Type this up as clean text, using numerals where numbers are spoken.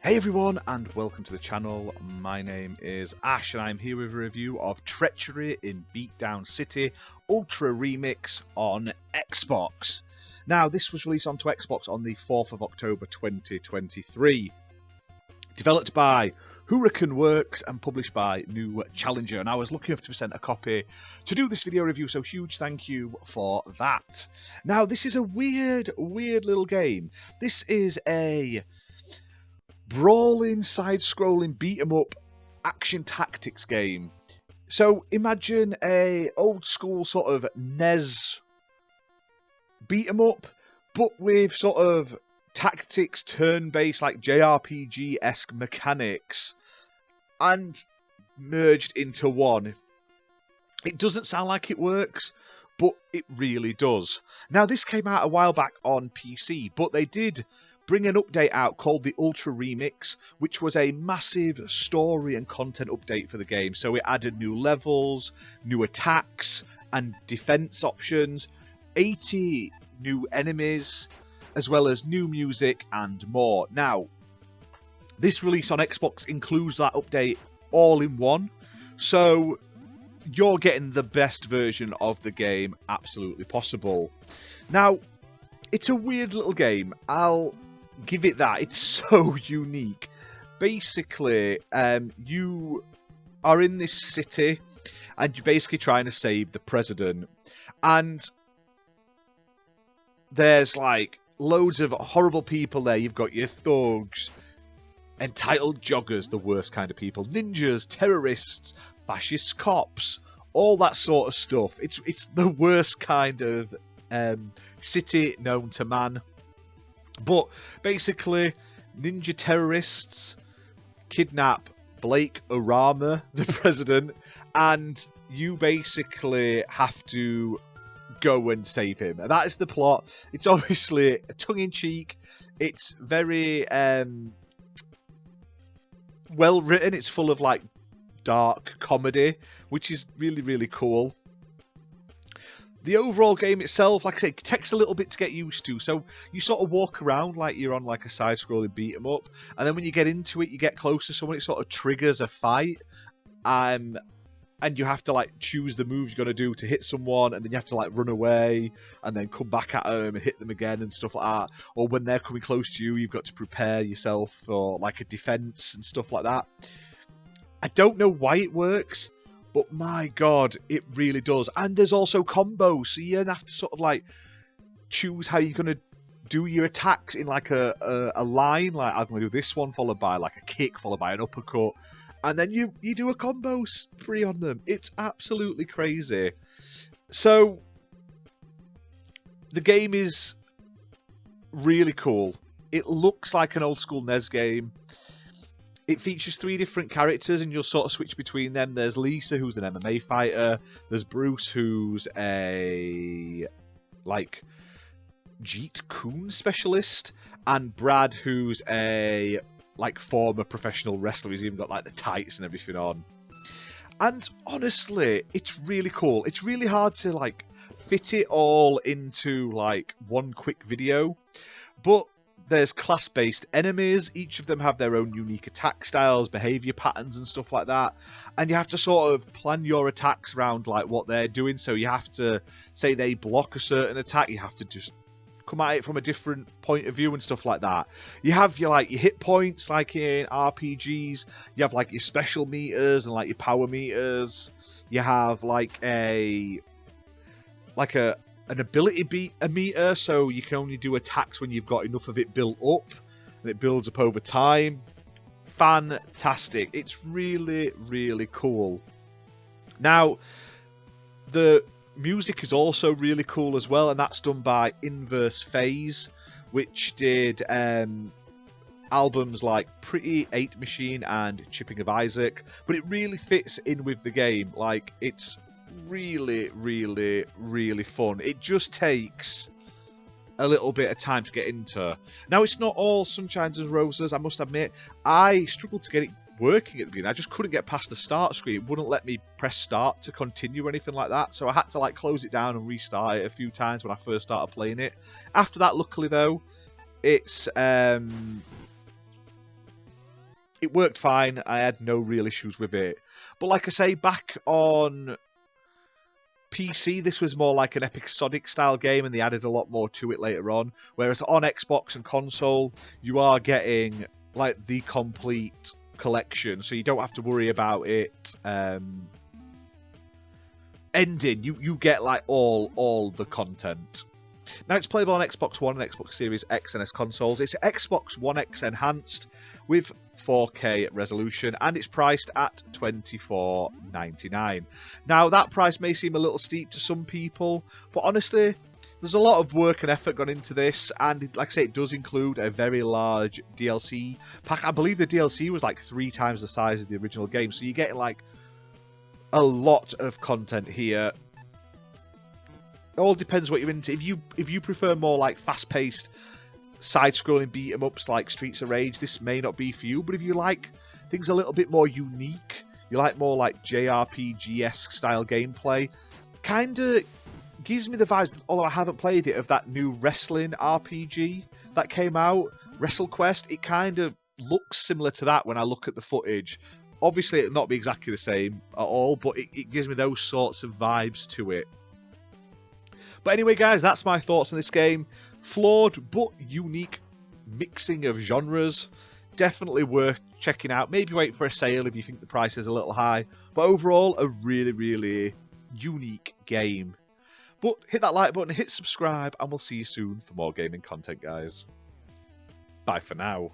Hey everyone, and welcome to the channel. My name is Ash and I'm here with a review of Treachery in Beatdown City Ultra Remix on Xbox. Now, this was released onto Xbox on the 4th of October 2023. Developed by Hurricane Works and published by New Challenger. And I was lucky enough to be sent a copy to do this video review, so huge thank you for that. Now, this is a weird little game. This is a brawling, side-scrolling, beat-em-up action tactics game. So imagine a old-school sort of NES beat-em-up, but with sort of tactics, turn-based, like JRPG-esque mechanics, and merged into one. It doesn't sound like it works, but it really does. Now, this came out a while back on PC, but they did bring an update out called the Ultra Remix, which was a massive story and content update for the game. So it added new levels, new attacks and defense options, 80 new enemies, as well as new music and more. Now, this release on Xbox includes that update all in one, so you're getting the best version of the game absolutely possible. Now, it's a weird little game. I'll give it that. It's so unique. Basically, you are in this city and you're basically trying to save the president, and there's like loads of horrible people there. You've got your thugs, entitled joggers, the worst kind of people, ninjas, terrorists, fascist cops, all that sort of stuff. It's the worst kind of city known to man. But basically, ninja terrorists kidnap Blake Orama, the president, and you basically have to go and save him. And that is the plot. It's obviously tongue-in-cheek. It's very well written. It's full of like dark comedy, which is really cool. The overall game itself, like I say, takes a little bit to get used to. So you sort of walk around like you're on like a side-scrolling beat-em-up, and then when you get into it, you get close to someone, it sort of triggers a fight, and you have to like choose the move you're gonna do to hit someone, and then you have to like run away, and then come back at them and hit them again and stuff like that. Or when they're coming close to you, you've got to prepare yourself for like a defense and stuff like that. I don't know why it works, but my god, it really does. And there's also combos, so you have to sort of like choose how you're going to do your attacks in like a line. Like, I'm going to do this one, followed by like a kick, followed by an uppercut. And then you do a combo spree on them. It's absolutely crazy. So, the game is really cool. It looks like an old school NES game. It features 3 different characters, and you'll sort of switch between them. There's Lisa, who's an MMA fighter. There's Bruce, who's a like Jeet Kune Do specialist, and Brad, who's a like former professional wrestler. He's even got like the tights and everything on. And honestly, it's really cool. It's really hard to like fit it all into like one quick video, but there's class-based enemies. Each of them have their own unique attack styles, behavior patterns and stuff like that. And you have to sort of plan your attacks around like what they're doing. So you have to say they block a certain attack, you have to just come at it from a different point of view and stuff like that. You have your like your hit points like in RPGs. You have like your special meters and like your power meters. You have like an ability meter, so you can only do attacks when you've got enough of it built up, and it builds up over time. Fantastic. It's really cool. Now, the music is also really cool as well, and that's done by Inverse Phase, which did albums like Pretty 8 Machine and Chipping of Isaac, but it really fits in with the game. Like, it's really fun. It just takes a little bit of time to get into. Now, it's not all sunshines and roses, I must admit. I struggled to get it working at the beginning. I just couldn't get past the start screen. It wouldn't let me press start to continue or anything like that, so I had to like close it down and restart it a few times when I first started playing it. After that, luckily though, it's It worked fine. I had no real issues with it. But like I say, back on PC, this was more like an episodic style game, and they added a lot more to it later on. Whereas on Xbox and console, you are getting like the complete collection, so you don't have to worry about it ending. You get like all the content. Now it's playable on Xbox One and Xbox Series X and S consoles. It's Xbox One X enhanced with 4K resolution, and it's priced at $24.99. Now that price may seem a little steep to some people, but honestly, there's a lot of work and effort gone into this, and like I say, it does include a very large DLC pack. I believe the DLC was like 3 times the size of the original game, so you're getting like a lot of content here. It all depends what you're into. If you prefer more like fast-paced, side-scrolling beat-em-ups like Streets of Rage, this may not be for you. But if you like things a little bit more unique, you like more like JRPG-esque style gameplay, kind of gives me the vibes, although I haven't played it, of that new wrestling RPG that came out, WrestleQuest. It kind of looks similar to that when I look at the footage. Obviously, it'll not be exactly the same at all, but it gives me those sorts of vibes to it. But anyway, guys, that's my thoughts on this game. Flawed but unique mixing of genres. Definitely worth checking out. Maybe wait for a sale if you think the price is a little high. But overall, a really, really unique game. But hit that like button, hit subscribe, and we'll see you soon for more gaming content, guys. Bye for now.